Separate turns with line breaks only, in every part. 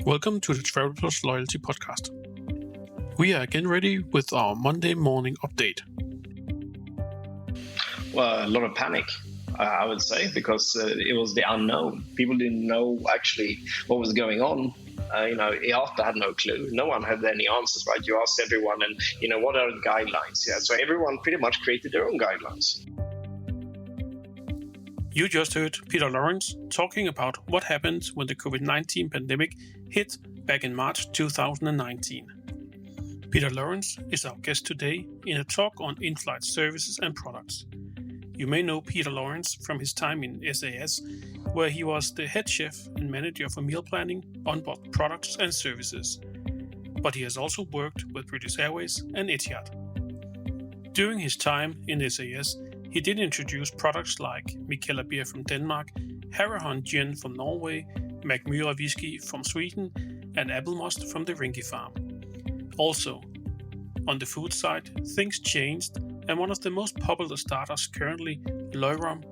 Welcome to the Travel Plus Loyalty Podcast. We are again ready with our Monday morning update.
Well, a lot of panic, I would say, because it was the unknown. People didn't know actually what was going on. IATA had no clue. No one had any answers, right? You asked everyone, and what are the guidelines? Yeah, so everyone pretty much created their own guidelines.
You just heard Peter Lawrance talking about what happened when the COVID-19 pandemic hit back in March 2019. Peter Lawrance is our guest today in a talk on Inflight services and products. You may know Peter Lawrance from his time in SAS, where he was the head chef and manager for meal planning, onboard products and services. But he has also worked with British Airways and Etihad. During his time in SAS, he did introduce products like Mikkeller beer from Denmark, Harahon gin from Norway, Magmyra whiskey from Sweden, and Appelmost from the Rinky farm. Also, on the food side, things changed, and one of the most popular starters currently, Løgrom,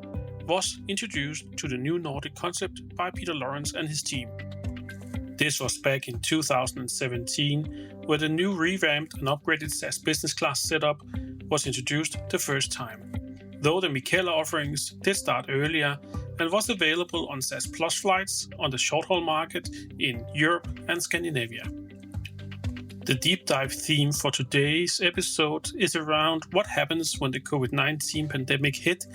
was introduced to the new Nordic concept by Peter Lawrance and his team. This was back in 2017, where the new revamped and upgraded SAS business class setup was introduced the first time. Though the Mikkeller offerings did start earlier and was available on SAS Plus flights on the short-haul market in Europe and Scandinavia. The deep dive theme for today's episode is around what happens when the COVID-19 pandemic hit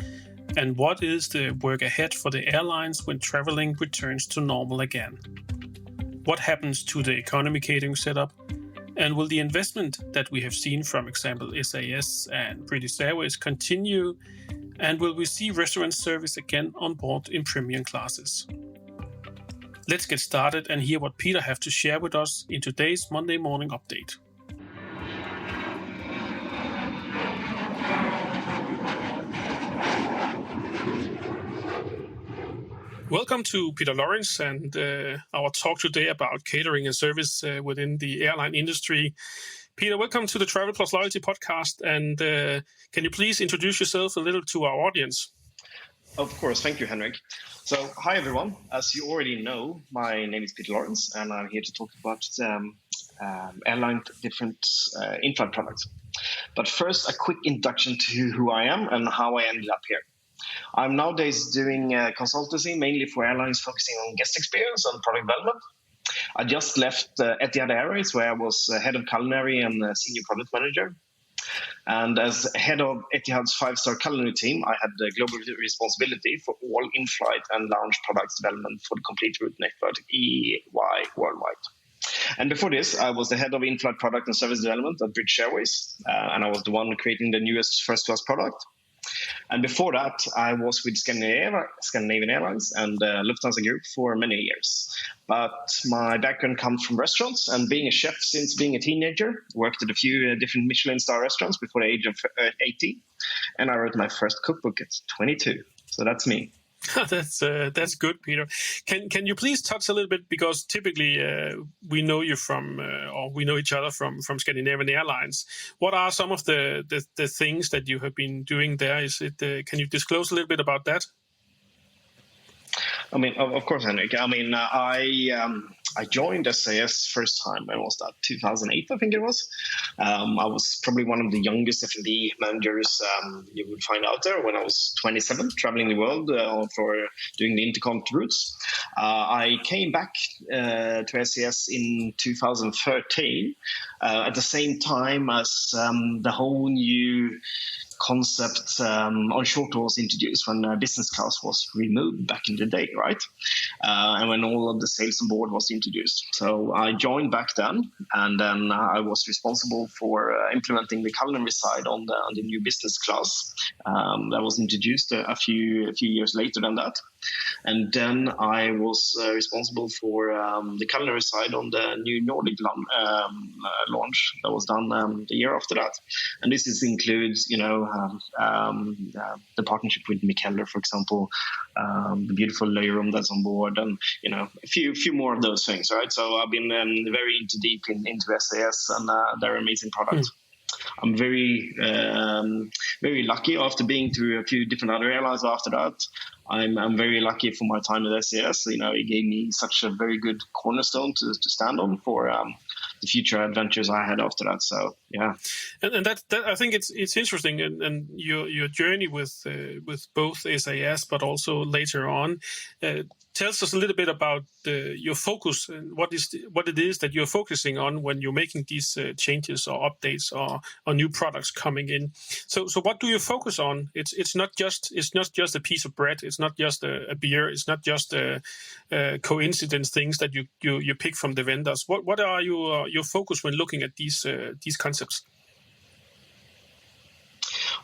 and what is the work ahead for the airlines when traveling returns to normal again. What happens to the economy catering setup? And will the investment that we have seen from example SAS and British Airways continue? And will we see restaurant service again on board in premium classes? Let's get started and hear what Peter has to share with us in today's Monday morning update. Welcome to Peter Lawrance and our talk today about catering and service within the airline industry. Peter, welcome to the Travel Plus Loyalty Podcast. And can you please introduce yourself a little to our audience?
Of course. Thank you, Henrik. So, hi, everyone. As you already know, my name is Peter Lawrance, and I'm here to talk about airline different in-flight products. But first, a quick introduction to who I am and how I ended up here. I'm nowadays doing consultancy, mainly for airlines focusing on guest experience and product development. I just left Etihad Airways, where I was head of culinary and senior product manager. And as head of Etihad's 5-star culinary team, I had global responsibility for all in-flight and lounge products development for the complete route network EY worldwide. And before this, I was the head of in-flight product and service development at British Airways, and I was the one creating the newest first-class product. And before that, I was with Scandinavian Airlines and Lufthansa Group for many years. But my background comes from restaurants, and being a chef since being a teenager, worked at a few different Michelin star restaurants before the age of 18. And I wrote my first cookbook at 22. So that's me.
That's good, Peter. Can you please touch a little bit, because typically we know you from or we know each other from Scandinavian Airlines. What are some of the things that you have been doing there? Is it can you disclose a little bit about that?
I mean, of course, Henrik. I mean, I joined SAS first time. When was that? 2008, I think it was. I was probably one of the youngest F&B managers you would find out there when I was 27, traveling the world for doing the intercont routes. I came back to SAS in 2013 at the same time as the whole new concept on short haul was introduced, when business class was removed back in the day, right? And when all of the sales on board was introduced. So I joined back then, and then I was responsible for implementing the culinary side on the new business class that was introduced a few years later than that. And then I was responsible for the culinary side on the new Nordic launch that was done the year after that. And this includes, the partnership with Mikkeller, for example, the beautiful Løgrom that's on board, and a few more of those things, right? So I've been very deep into SAS and their amazing products. I'm very lucky after being through a few different other airlines after that. I'm very lucky for my time at SAS. You know, it gave me such a very good cornerstone to stand on for the future adventures I had after that. So yeah,
and that I think it's interesting, and your journey with both SAS but also later on tells us a little bit about your focus and what it is that you're focusing on when you're making these changes or updates or new products coming in. So what do you focus on? It's not just a piece of bread. It's not just a beer. It's not just coincidence things that you pick from the vendors. What are your focus when looking at these concepts?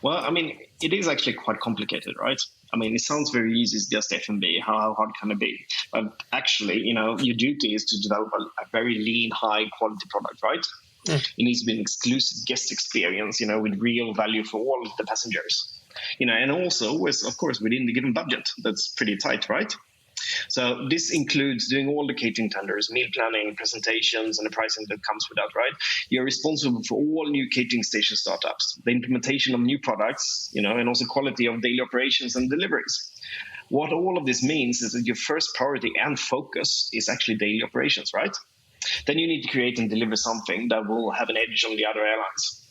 Well, I mean, it is actually quite complicated, right? I mean, it sounds very easy, it's just F&B. How hard can it be? But actually, you know, your duty is to develop a very lean, high-quality product, right? It needs to be an exclusive guest experience, you know, with real value for all the passengers. You know, and also, of course, within the given budget. That's pretty tight, right? So this includes doing all the catering tenders, meal planning, presentations, and the pricing that comes with that, right? You're responsible for all new catering station startups, the implementation of new products, you know, and also quality of daily operations and deliveries. What all of this means is that your first priority and focus is actually daily operations, right? Then you need to create and deliver something that will have an edge on the other airlines.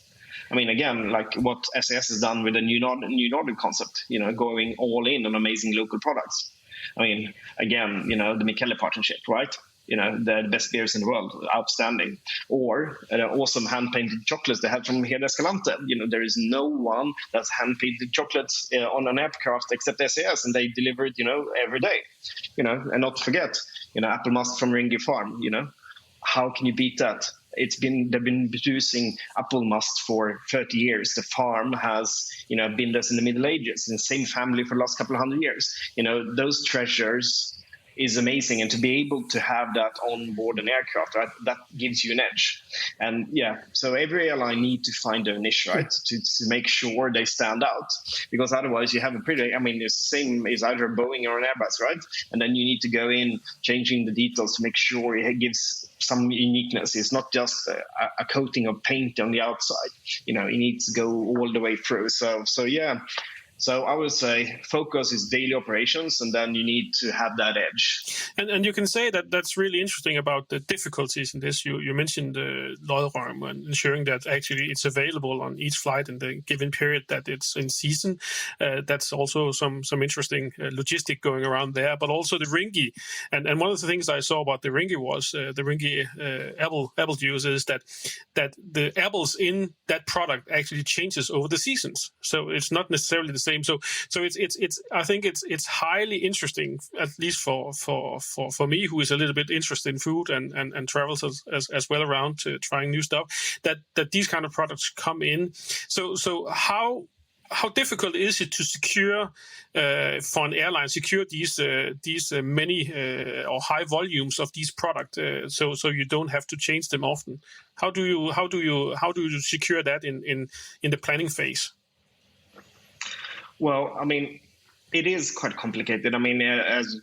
I mean, again, like what SAS has done with the New Nordic concept, you know, going all in on amazing local products. I mean, again, you know, the Michele partnership, right? You know, the best beers in the world, outstanding. Or awesome hand-painted chocolates they had from here at Escalante. You know, there is no one that's hand-painted chocolates on an aircraft except SAS, and they deliver it, you know, every day. You know, and not to forget, you know, apple must from Ringy Farm, you know. How can you beat that? They've been producing apple must for 30 years. The farm has, you know, been there in the Middle Ages, in the same family for the last couple of hundred years. You know, those treasures is amazing, and to be able to have that on board an aircraft, right, that gives you an edge. And yeah, so every airline need to find their niche, right, to make sure they stand out, because otherwise you have a pretty, I mean, it's the same as either a Boeing or an Airbus, right? And then you need to go in changing the details to make sure it gives some uniqueness. It's not just a coating of paint on the outside, you know, it needs to go all the way through. So yeah. So I would say focus is daily operations, and then you need to have that edge.
And you can say that that's really interesting about the difficulties in this. You mentioned the Lodram and ensuring that actually it's available on each flight in the given period that it's in season. That's also some interesting logistic going around there, but also the Ringy. And one of the things I saw about the Ringy was the Ringy apple juice is that the apples in that product actually changes over the seasons. So it's not necessarily the same. So it's I think it's highly interesting, at least for me, who is a little bit interested in food and travels as well around to trying new stuff, that these kind of products come in. So how difficult is it to secure for an airline these many or high volumes of these products so you don't have to change them often? How do you secure that in the planning phase?
Well, I mean, it is quite complicated. I mean, as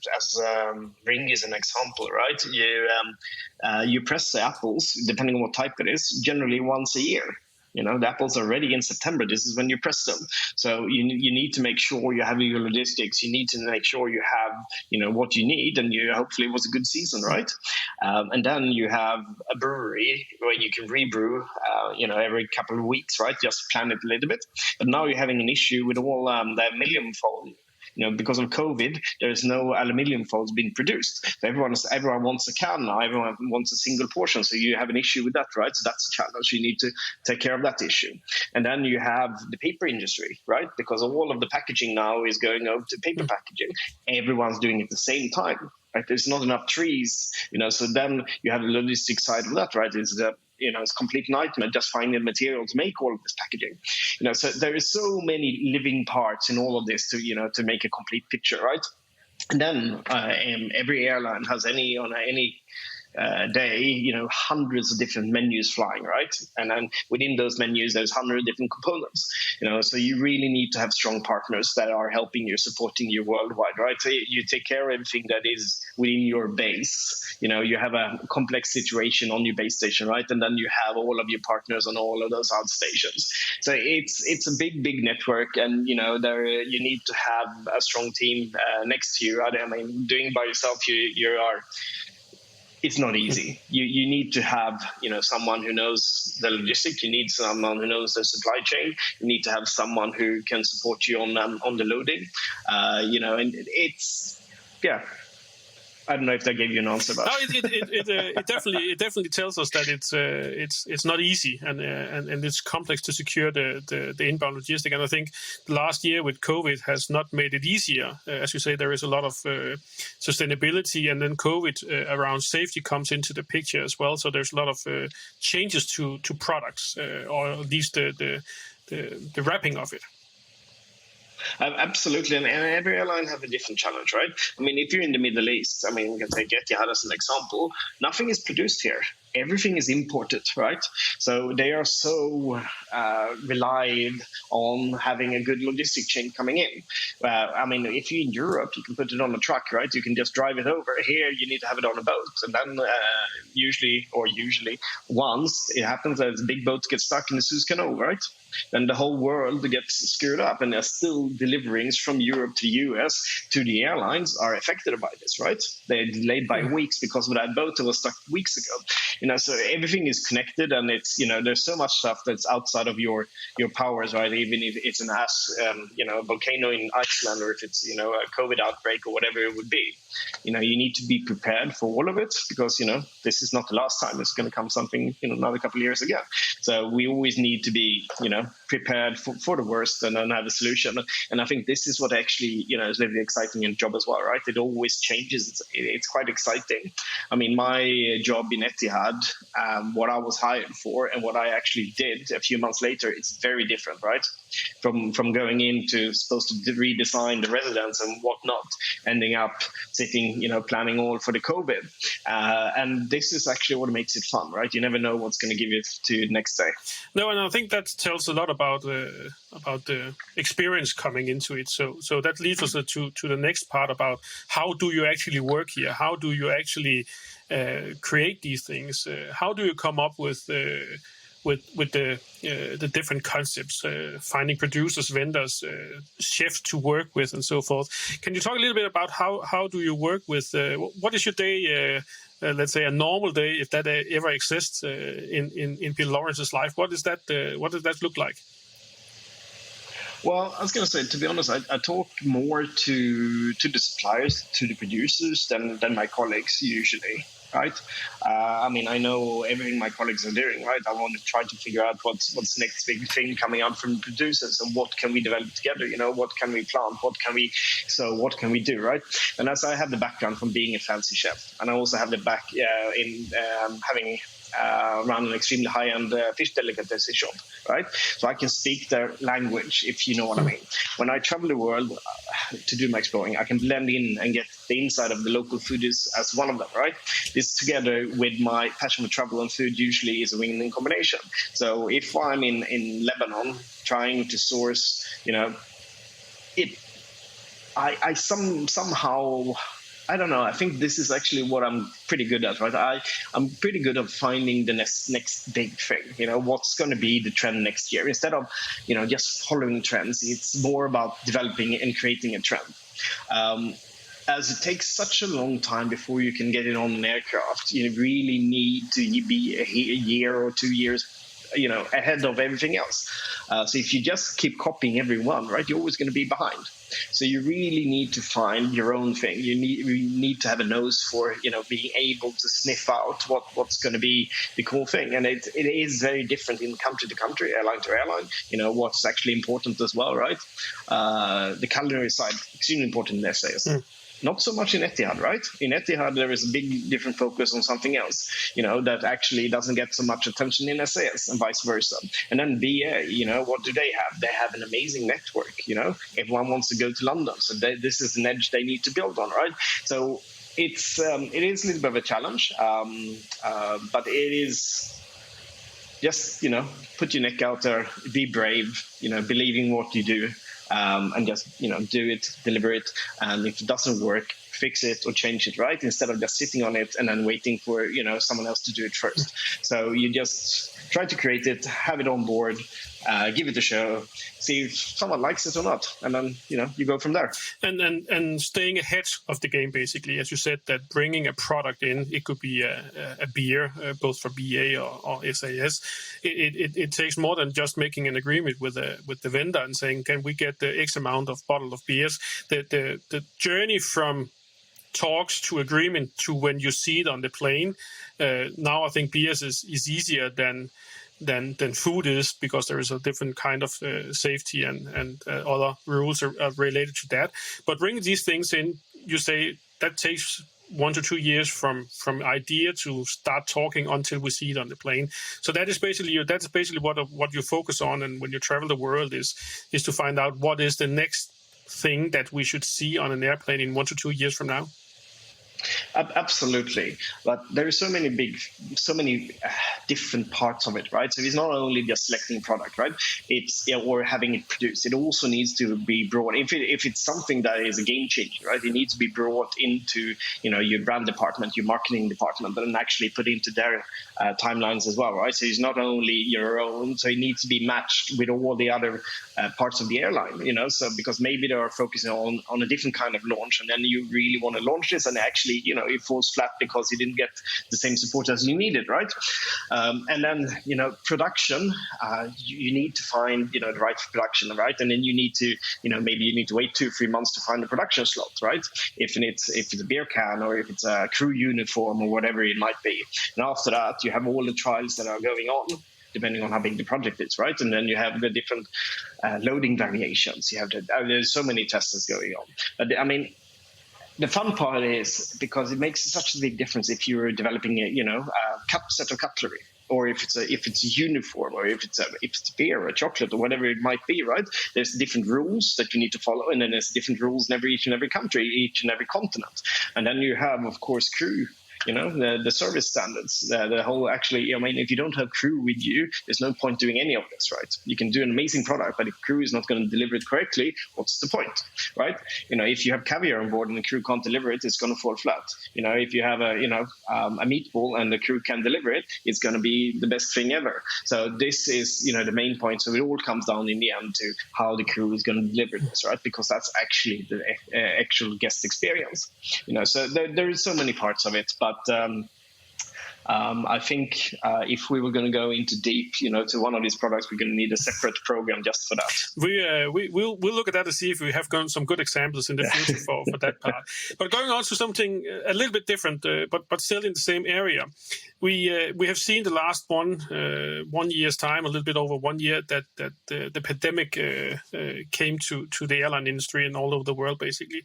Ring is an example, right? You press the apples, depending on what type it is, generally once a year. You know, the apples are ready in September. This is when you press them. So you need to make sure you have your logistics. You need to make sure you have, you know, what you need, and hopefully it was a good season, right? And then you have a brewery where you can rebrew, you know, every couple of weeks, right? Just plan it a little bit. But now you're having an issue with all the aluminium foil. You know, because of COVID, there is no aluminium foils being produced. So everyone wants a can now. Everyone wants a single portion. So you have an issue with that, right? So that's a challenge. You need to take care of that issue. And then you have the paper industry, right? Because all of the packaging now is going over to paper packaging. Everyone's doing it at the same time. Right? There's not enough trees, you know. So then you have the logistic side of that, right? It's a complete nightmare just finding the material to make all of this packaging. You know, so there is so many living parts in all of this to make a complete picture, right? And then every airline has any day, hundreds of different menus flying, right? And then within those menus, there's hundreds of different components, so you really need to have strong partners that are helping you, supporting you worldwide, right? So you take care of everything that is within your base. You have a complex situation on your base station, right? And then you have all of your partners on all of those outstations. So it's a big network, and there you need to have a strong team next to you. I mean, doing it by yourself, it's not easy. You need to have someone who knows the logistics. You need someone who knows the supply chain. You need to have someone who can support you on the loading. And it's I don't know if that gave you an answer, but
no, it definitely tells us that it's not easy and it's complex to secure the inbound logistic. And I think the last year with COVID has not made it easier. As you say, there is a lot of sustainability, and then COVID around safety comes into the picture as well. So there's a lot of changes to products, or at least the wrapping of it.
Absolutely, and every airline have a different challenge, right? I mean, if you're in the Middle East, we can take Etihad as an example. Nothing is produced here. Everything is imported, right? So they are so relied on having a good logistic chain coming in. If you're in Europe, you can put it on a truck, right? You can just drive it over. Here, you need to have it on a boat. And then usually once it happens that big boats get stuck in the Suez Canal, right? Then the whole world gets screwed up, and there's still deliverings from Europe to US to the airlines are affected by this, right? They're delayed by weeks because of that boat that was stuck weeks ago. So everything is connected, and it's there's so much stuff that's outside of your powers, right? Even if it's a volcano in Iceland, or if it's a COVID outbreak or whatever it would be. You need to be prepared for all of it, because this is not the last time. It's going to come something another couple of years again. So we always need to be prepared for the worst and then have a solution. And I think this is what actually is very exciting in the job as well, right? It always changes. It's quite exciting. I mean, my job in Etihad, what I was hired for and what I actually did a few months later, it's very different, right? From going in to supposed to redesign the residence and whatnot, ending up sitting, planning all for the COVID. And this is actually what makes it fun, right? You never know what's going to give you to the next day.
No, and I think that tells a lot about the experience coming into it. So that leads us to the next part about how do you actually work here? How do you actually create these things? How do you come up with the different concepts, finding producers, vendors, chefs to work with, and so forth? Can you talk a little bit about how do you work with? What is your day? Let's say a normal day, if that ever exists in Peter Lawrance's life. What does that look like?
Well, I was going to say, to be honest, I talk more to the suppliers, to the producers than my colleagues usually. Right? I know everything my colleagues are doing, right? I want to try to figure out what's the next big thing coming out from producers, and what can we develop together? What can we plant? What can we do, right? And as I have the background from being a fancy chef, and I also have the back in having run an extremely high-end fish delicatessen shop, right? So I can speak their language, if you know what I mean. When I travel the world to do my exploring, I can blend in and get the inside of the local foodies as one of them, right? This together with my passion for travel and food usually is a win-win combination. So if I'm in Lebanon trying to source, I somehow... I don't know. I think this is actually what I'm pretty good at, right? I'm pretty good at finding the next big thing. What's going to be the trend next year? Instead of, just following trends, it's more about developing and creating a trend. As it takes such a long time before you can get it on an aircraft, you really need to be a year or 2 years ahead of everything else. So if you just keep copying everyone, right, you're always going to be behind. So you really need to find your own thing. You need to have a nose for, being able to sniff out what's going to be the cool thing. And it is very different in country to country, airline to airline, what's actually important as well, right? The culinary side, extremely important in SAS. Not so much in Etihad, right? In Etihad, there is a big different focus on something else, that actually doesn't get so much attention in SAS, and vice versa. And then BA, what do they have? They have an amazing network, Everyone wants to go to London. So this is an edge they need to build on, right? So it is a little bit of a challenge, but it is just put your neck out there, be brave, believe in what you do, and just do it, deliver it, and if it doesn't work, fix it or change it, right? Instead of just sitting on it and then waiting for someone else to do it first. So you just try to create it, have it on board, give it a show, see if someone likes it or not, and then you go from there.
And staying ahead of the game, basically, as you said, that bringing a product in, it could be a beer, both for BA or SAS. It takes more than just making an agreement with the vendor and saying, can we get the X amount of bottle of beers? The journey from talks to agreement to when you see it on the plane. Now I think beers is easier than food is, because there is a different kind of safety and other rules are related to that. But bringing these things in, you say that takes 1 to 2 years from idea to start talking until we see it on the plane. So that's basically what you focus on, and when you travel the world is to find out what is the next thing that we should see on an airplane in 1 to 2 years from now.
Absolutely, but there are so many different parts of it, right? So it's not only just selecting product, right? It's or having it produced. It also needs to be brought. If it's something that is a game changer, right? It needs to be brought into your brand department, your marketing department, and actually put into their timelines as well, right? So it's not only your own. So it needs to be matched with all the other parts of the airline, So because maybe they are focusing on a different kind of launch, and then you really want to launch this, and actually it falls flat because you didn't get the same support as you needed, right? And then production, you need to find the right production, right? And then you need to maybe you need to wait 2-3 months to find a production slot, right? If it's a beer can, or if it's a crew uniform, or whatever it might be. And after that, you have all the trials that are going on, depending on how big the project is, right? And then you have the different loading variations. You have there's so many tests going on. But the fun part is because it makes such a big difference if you're developing a set of cutlery, or if it's a uniform, or if it's beer or chocolate or whatever it might be, right? There's different rules that you need to follow, and then there's different rules in each and every country, each and every continent. And then you have, of course, crew. The service standards, the whole if you don't have crew with you, there's no point doing any of this, right? You can do an amazing product, but if crew is not going to deliver it correctly, what's the point, right? If you have caviar on board and the crew can't deliver it, it's going to fall flat. If you have a meatball and the crew can deliver it, it's going to be the best thing ever. So this is, the main point. So it all comes down in the end to how the crew is going to deliver this, right? Because that's actually the actual guest experience. So there is so many parts of it, but I think if we were going to go into deep, to one of these products, we're going to need a separate program just for that.
We'll look at that to see if we have some good examples in the future for that part. But going on to something a little bit different, but still in the same area, we have seen the last 1 year's time, a little bit over 1 year, that the pandemic came to the airline industry and all over the world, basically.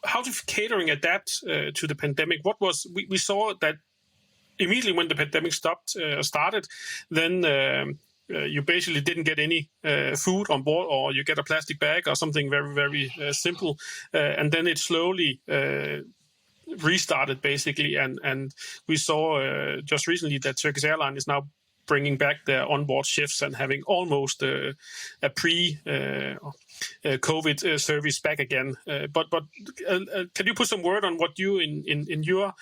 How did catering adapt to the pandemic? We saw that immediately when the pandemic started, then you basically didn't get any food on board, or you get a plastic bag or something very, very simple, and then it slowly restarted, basically. And we saw just recently that Turkish Airlines is now bringing back their onboard shifts and having almost a pre-COVID service back again. But can you put some word on what you in your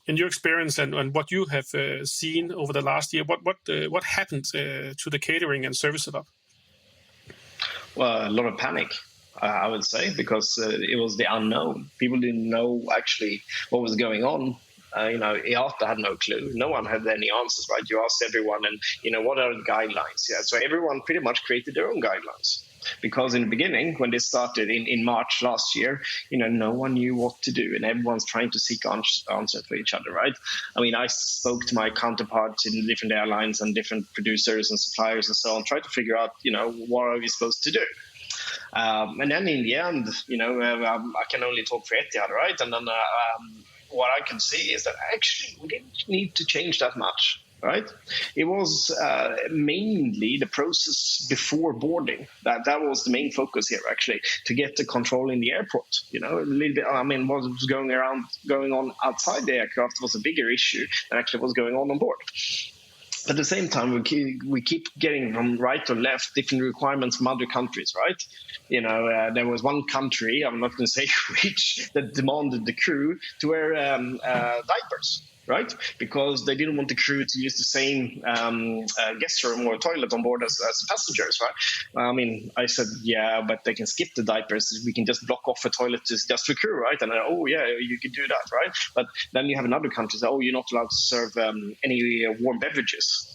experience and what you have seen over the last year? What happened to the catering and service setup?
Well, a lot of panic, I would say, because it was the unknown. People didn't know actually what was going on. IATA had no clue. No one had any answers, right? You asked everyone, and what are the guidelines? Yeah, so everyone pretty much created their own guidelines, because in the beginning, when this started in March last year, no one knew what to do, and everyone's trying to seek answers for each other, right? I spoke to my counterparts in different airlines and different producers and suppliers and so on, tried to figure out, what are we supposed to do? And then in the end, I can only talk for Etihad, right? And then what I can see is that actually we didn't need to change that much. right? It was mainly the process before boarding. That was the main focus here, actually, to get the control in the airport. A little bit. I mean, what was going on outside the aircraft was a bigger issue than actually what was going on board. At the same time, we keep getting from right to left different requirements from other countries, right? There was one country, I'm not going to say which, that demanded the crew to wear diapers, right? Because they didn't want the crew to use the same guest room or toilet on board as the passengers, right? I mean, I said, yeah, but they can skip the diapers. We can just block off a toilet just for crew, right? And yeah, you can do that, right? But then you have another country say, you're not allowed to serve any warm beverages.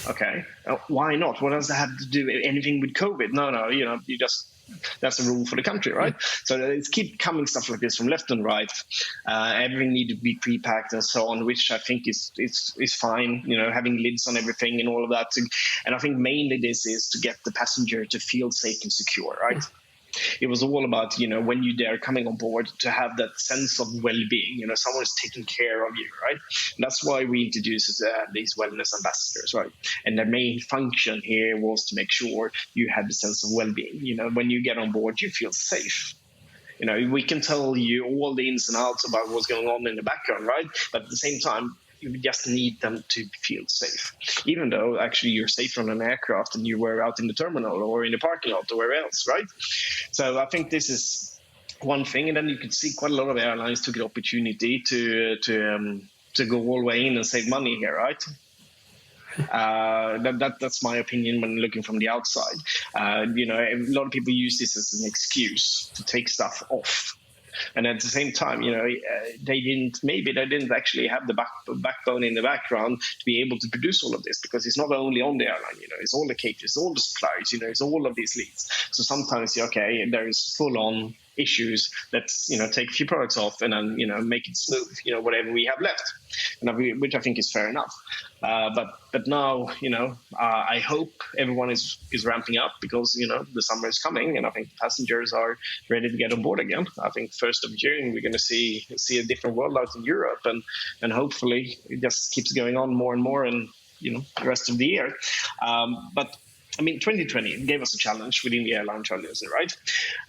Okay, why not? What does that have to do anything with COVID? No, you just that's the rule for the country, right? So it's keep coming stuff like this from left and right. Everything needed to be pre-packed and so on, which I think is fine. Having lids on everything and all of that. And I think mainly this is to get the passenger to feel safe and secure, right? It was all about, when they're coming on board, to have that sense of well-being. Someone is taking care of you, right? And that's why we introduced these wellness ambassadors, right? And their main function here was to make sure you had the sense of well-being. When you get on board, you feel safe. We can tell you all the ins and outs about what's going on in the background, right? But at the same time, you just need them to feel safe, even though actually you're safe on an aircraft and you were out in the terminal or in the parking lot or wherever else, right? So I think this is one thing. And then you could see quite a lot of airlines took the opportunity to go all the way in and save money here, right? That's my opinion when looking from the outside. A lot of people use this as an excuse to take stuff off. And at the same time, they didn't actually have the backbone in the background to be able to produce all of this, because it's not only on the airline, it's all the caterers, it's all the suppliers, it's all of these leads. So sometimes, there is full-on issues that take a few products off and then make it smooth, whatever we have left, which I think is fair enough. But now I hope everyone is ramping up, because the summer is coming and I think passengers are ready to get on board again. I think 1st of June we're going to see a different world out in Europe, and hopefully it just keeps going on more and more, and the rest of the year. But I mean, 2020 gave us a challenge within the airline journalism, right?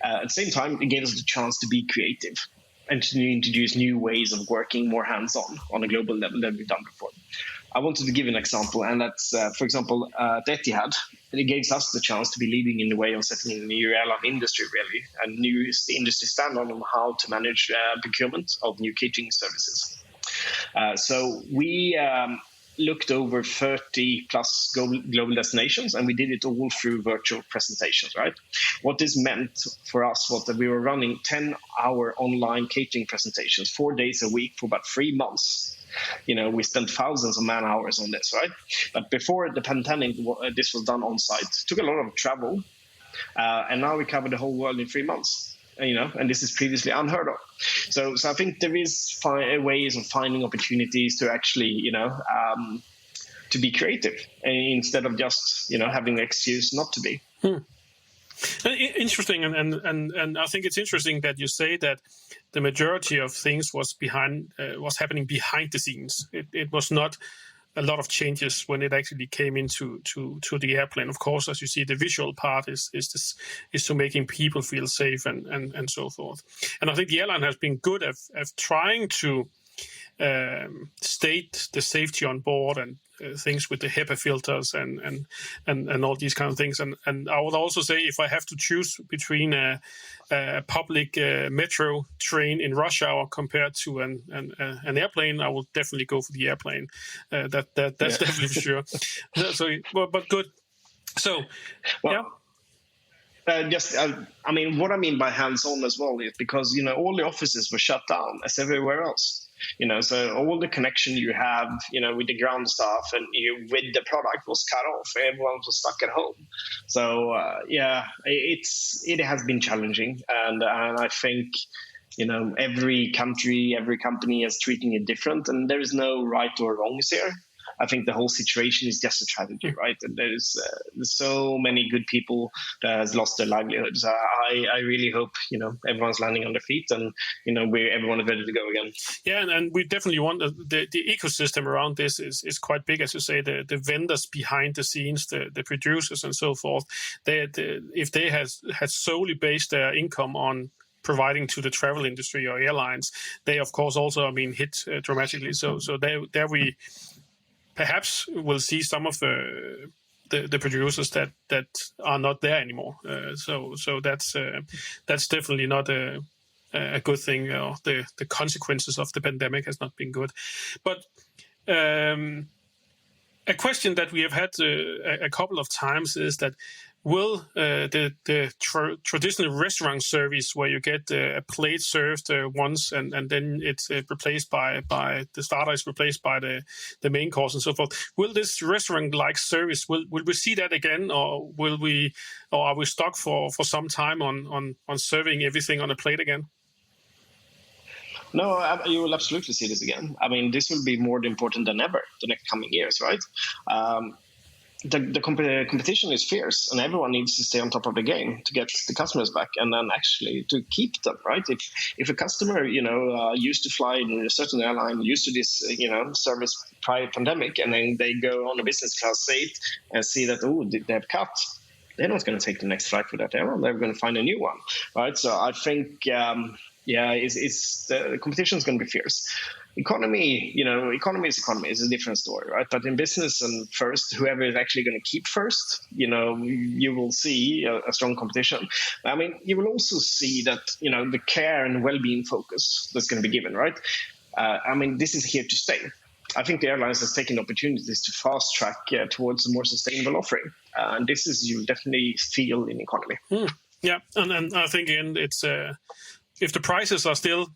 At the same time, it gave us the chance to be creative and to introduce new ways of working more hands-on on a global level than we've done before. I wanted to give an example, and that's, for example, at Etihad. It gave us the chance to be leading in the way of setting a new airline industry, really, a new industry standard on how to manage procurement of new catering services. So we looked over 30 plus global destinations, and we did it all through virtual presentations, right? What this meant for us was that we were running 10-hour online catering presentations 4 days a week for about 3 months. We spent thousands of man hours on this, right? But before the pandemic, this was done on site. It took a lot of travel, and now we covered the whole world in 3 months. And this is previously unheard of. So I think there is ways of finding opportunities to actually, to be creative instead of just, having an excuse not to be.
Interesting, and I think it's interesting that you say that the majority of things was happening behind the scenes. It was not a lot of changes when it actually came into the airplane. Of course, as you see, the visual part is to making people feel safe and so forth. And I think the airline has been good at trying to state the safety on board and things with the HEPA filters and all these kind of things. And I would also say, if I have to choose between a public metro train in rush hour compared to an airplane, I will definitely go for the airplane. That's definitely for sure. But good. So,
well, yeah. What I mean by hands-on as well is because, all the offices were shut down as everywhere else. So all the connection you have, with the ground staff and with the product was cut off. Everyone was stuck at home. So it has been challenging, and I think every country, every company is treating it different, and there is no right or wrongs here. I think the whole situation is just a tragedy, right? And there's so many good people that has lost their livelihoods. I really hope, everyone's landing on their feet and, everyone is ready to go again.
Yeah, and we definitely want the ecosystem around this is quite big, as you say, the vendors behind the scenes, the producers and so forth. If they had solely based their income on providing to the travel industry or airlines, they of course also hit dramatically. So there we perhaps will see some of the producers that are not there anymore. So that's definitely not a good thing. The consequences of the pandemic has not been good. But a question that we have had a couple of times is that will the traditional restaurant service where you get a plate served once and then it's replaced by the starter is replaced by the main course and so forth, will this restaurant-like service, will we see that again, or are we stuck for some time on serving everything on a plate again?
No, you will absolutely see this again. This will be more important than ever the next coming years, right? The competition is fierce, and everyone needs to stay on top of the game to get the customers back, and then actually to keep them, right? If a customer, used to fly in a certain airline, used to this, service prior pandemic, and then they go on a business class seat and see that they have cut, they're not going to take the next flight for that airline. They're going to find a new one, right? So I think, it's the competition is going to be fierce. Economy is economy. It's a different story, right? But in business and first, whoever is actually going to keep first, you will see a strong competition. You will also see that, the care and well-being focus that's going to be given, right? This is here to stay. I think the airlines has taken opportunities to fast track towards a more sustainable offering. And this is, you definitely feel in economy.
Yeah, and I think it's if the prices are still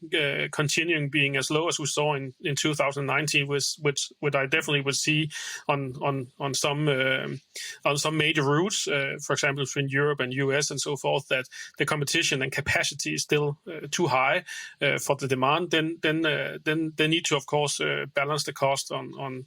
continuing being as low as we saw in 2019, which I definitely would see on some major routes, for example, between Europe and US and so forth, that the competition and capacity is still too high for the demand, then they need to, of course, balance the cost on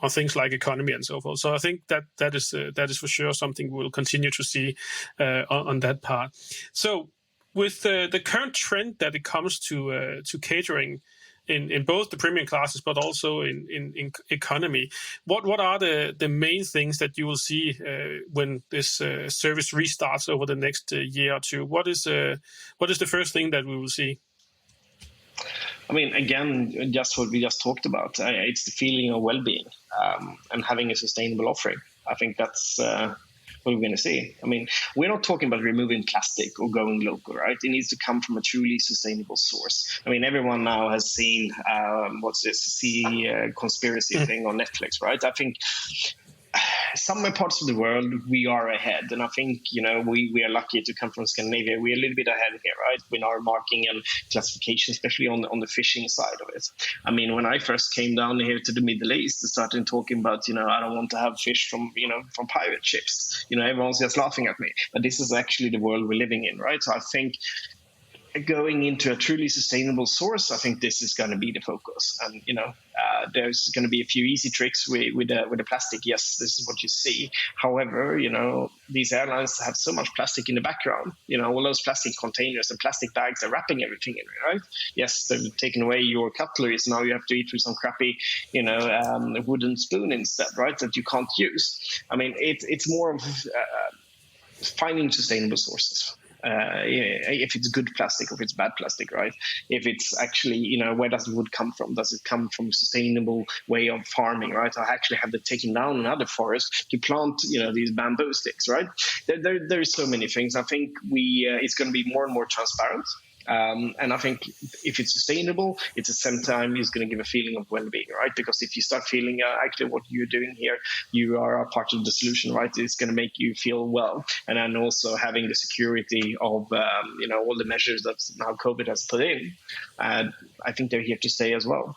things like economy and so forth. So I think that is for sure something we'll continue to see on that part. So, with the current trend that it comes to catering in both the premium classes, but also in economy, what are the main things that you will see when this service restarts over the next year or two? What is the first thing that we will see?
Again, just what we just talked about. It's the feeling of well-being and having a sustainable offering. I think that's what we're going to see. We're not talking about removing plastic or going local, right? It needs to come from a truly sustainable source. Everyone now has seen what's this sea conspiracy thing on Netflix, right? I think some parts of the world we are ahead, and I think we are lucky to come from Scandinavia. We're a little bit ahead here, right, with our marking and classification, especially on the fishing side of it. When I first came down here to the Middle East, I started talking about I don't want to have fish from pirate ships. Everyone's just laughing at me, but this is actually the world we're living in, right? So I think going into a truly sustainable source, I think this is going to be the focus. And there's going to be a few easy tricks with the plastic. Yes, this is what you see. However, these airlines have so much plastic in the background. All those plastic containers and plastic bags are wrapping everything in it, right? Yes, they've taken away your cutlery, so now you have to eat with some crappy, wooden spoon instead, right? That you can't use. It's more of finding sustainable sources. If it's good plastic or if it's bad plastic, right? If it's actually, where does the wood come from? Does it come from a sustainable way of farming, right? I actually have taken down another forest to plant, these bamboo sticks, right? There is so many things. I think it's going to be more and more transparent. And I think if it's sustainable, it's at the same time is going to give a feeling of well-being, right? Because if you start feeling actually what you're doing here, you are a part of the solution, right? It's going to make you feel well. And then also having the security of, all the measures that now COVID has put in, I think they're here to stay as well.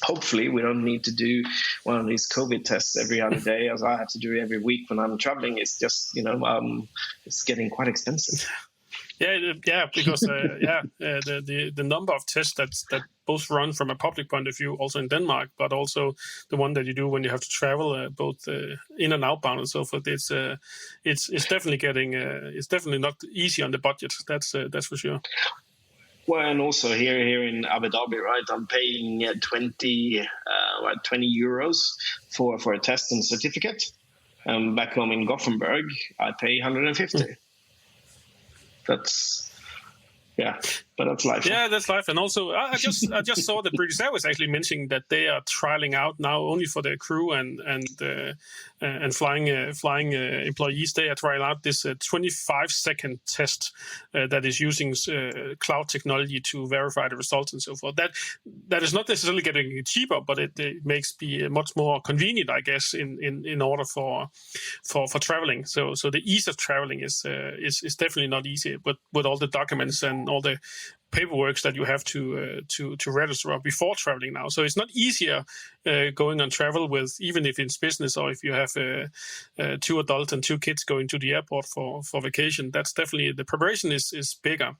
Hopefully, we don't need to do one of these COVID tests every other day, as I have to do every week when I'm traveling. It's just, it's getting quite expensive.
Because the number of tests that both run from a public point of view, also in Denmark, but also the one that you do when you have to travel, both in and outbound and so forth. It's definitely it's definitely not easy on the budget. That's for sure.
Well, and also here in Abu Dhabi, right? I'm paying 20 euros for a test and certificate. Back home in Gothenburg, I pay 150. But that's life.
Yeah, that's life. And also, I just saw that British Airways actually mentioning that they are trialing out now only for their crew and flying employees. They are trialing out this 25-second test that is using cloud technology to verify the results and so forth. That is not necessarily getting cheaper, but it makes me much more convenient, I guess, in order for traveling. So the ease of traveling is definitely not easy, but with all the documents and all the paperwork that you have to register before traveling now. So it's not easier going on travel with, even if it's business or if you have 2 adults and 2 kids going to the airport for vacation. That's definitely, the preparation is bigger.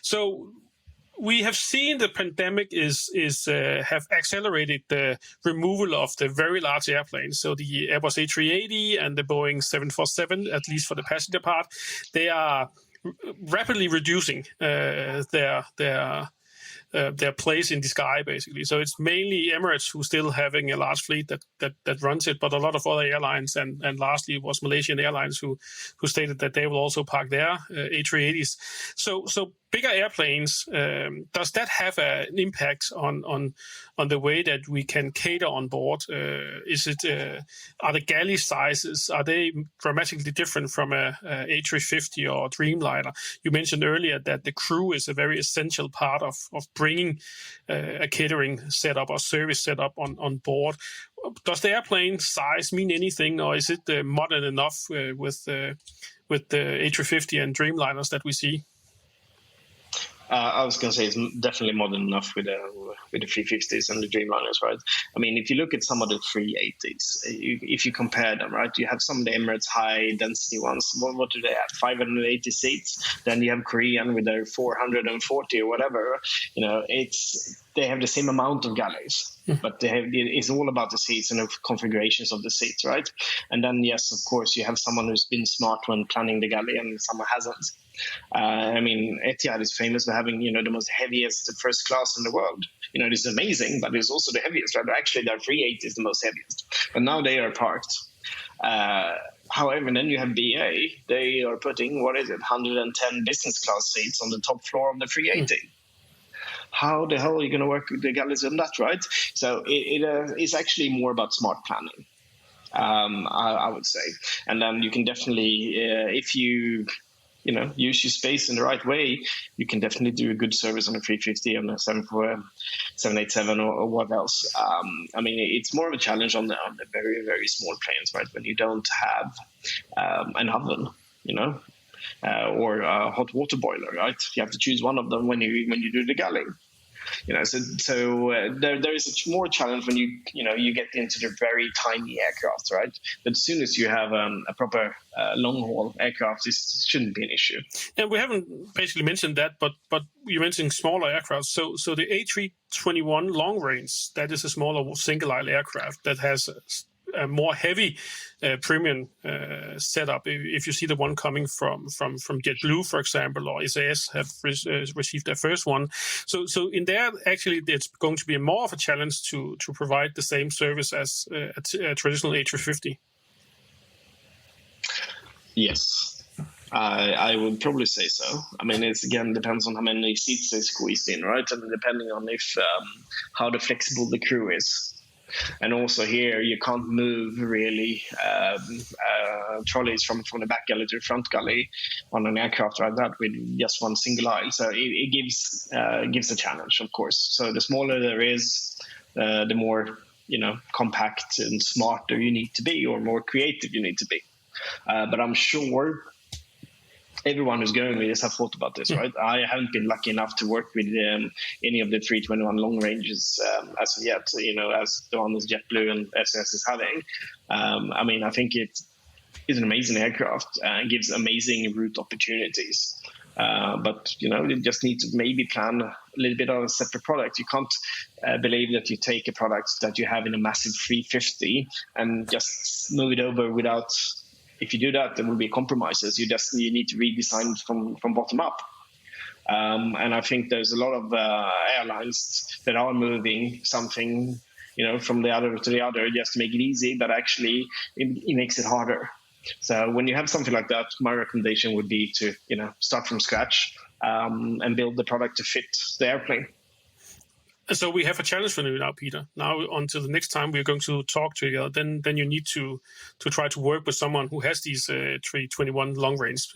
So we have seen the pandemic have accelerated the removal of the very large airplanes. So the Airbus A380 and the Boeing 747, at least for the passenger part, they are rapidly reducing their place in the sky, basically. So it's mainly Emirates who's still having a large fleet that runs it, but a lot of other airlines, and lastly it was Malaysian Airlines who stated that they will also park their A380s. So bigger airplanes, does that have an impact on the way that we can cater on board? Are the galley sizes, are they dramatically different from a A350 or Dreamliner? You mentioned earlier that the crew is a very essential part of bringing a catering setup or service setup on board. Does the airplane size mean anything, or is it modern enough with the A350 and Dreamliners that we see?
I was going to say it's definitely modern enough with the 350s and the Dreamliners, right? I mean, if you look at some of the 380s, if you compare them, right, you have some of the Emirates high-density ones. What do they have? 580 seats. Then you have Korean with their 440 or whatever. They have the same amount of galleys. But it's all about the seats and the configurations of the seats, right? And then, yes, of course, you have someone who's been smart when planning the galley and someone hasn't. Etihad is famous for having, the most heaviest first class in the world. This is amazing, but it's also the heaviest, right? Actually, their 380 is the most heaviest. But now they are parked. However, then you have BA. They are putting, 110 business class seats on the top floor of the 380. How the hell are you going to work with the galleys on that, right? So it's actually more about smart planning, I would say. And then you can definitely, if you use your space in the right way, you can definitely do a good service on a 350 and a 787 or what else. It's more of a challenge on the very, very small planes, right? When you don't have an oven, or a hot water boiler, right? You have to choose one of them when you do the galley. There is a more challenge when you get into the very tiny aircraft, right? But as soon as you have a proper long haul aircraft, this shouldn't be an issue.
And we haven't basically mentioned that, but you mentioned smaller aircraft. So the A321 long range, that is a smaller single aisle aircraft that has a more heavy premium setup. If you see the one coming from JetBlue, for example, or SAS have received their first one. So in there, actually, it's going to be more of a challenge to provide the same service as a traditional A350.
Yes. I would probably say so. It again depends on how many seats they squeeze in, right? And depending on how the flexible the crew is. And also here, you can't move really trolleys from the back galley to the front galley on an aircraft like that with just one single aisle. So it gives a challenge, of course. So the smaller there is, the more compact and smarter you need to be, or more creative you need to be. But I'm sure everyone who's going with this have thought about this, right? I haven't been lucky enough to work with any of the 321 long ranges as of yet, as the one that JetBlue and SAS is having. I think it is an amazing aircraft and gives amazing route opportunities. But you just need to maybe plan a little bit on a separate product. You can't believe that you take a product that you have in a massive 350 and just move it over without. If you do that, there will be compromises. You need to redesign it from bottom up. And I think there's a lot of airlines that are moving something, from the other to the other just to make it easy, but actually it makes it harder. So when you have something like that, my recommendation would be to, start from scratch and build the product to fit the airplane.
So we have a challenge for you now, Peter. Now, until the next time we're going to talk together, then you need to try to work with someone who has these 321 long-range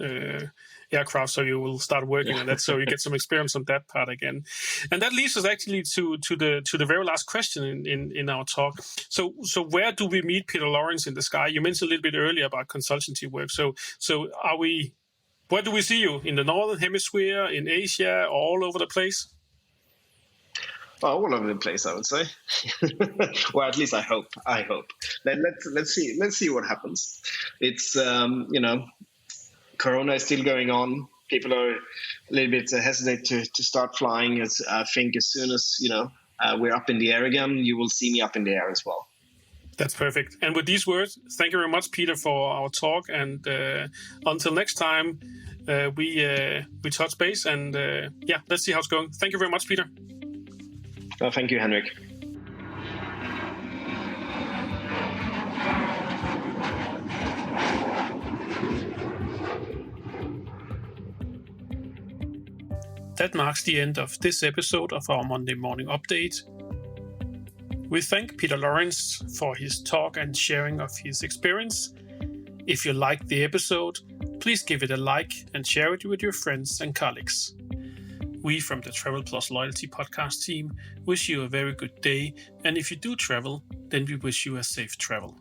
aircraft. So you will start working on that, so you get some experience on that part again. And that leads us actually to the very last question in our talk. So where do we meet Peter Lawrance in the sky? You mentioned a little bit earlier about consultancy work. So where do we see you? In the Northern Hemisphere, in Asia, all over the place?
Well, all over the place, I would say. Well, at least I hope. Let's see what happens. It's Corona is still going on. People are a little bit hesitant to start flying. I think as soon as we're up in the air again, you will see me up in the air as well.
That's perfect. And with these words, thank you very much, Peter, for our talk. And until next time, we touch base. And let's see how it's going. Thank you very much, Peter.
Well, thank you, Henrik.
That marks the end of this episode of our Monday Morning Update. We thank Peter Lawrance for his talk and sharing of his experience. If you liked the episode, please give it a like and share it with your friends and colleagues. We from the Travel Plus Loyalty podcast team wish you a very good day, and if you do travel, then we wish you a safe travel.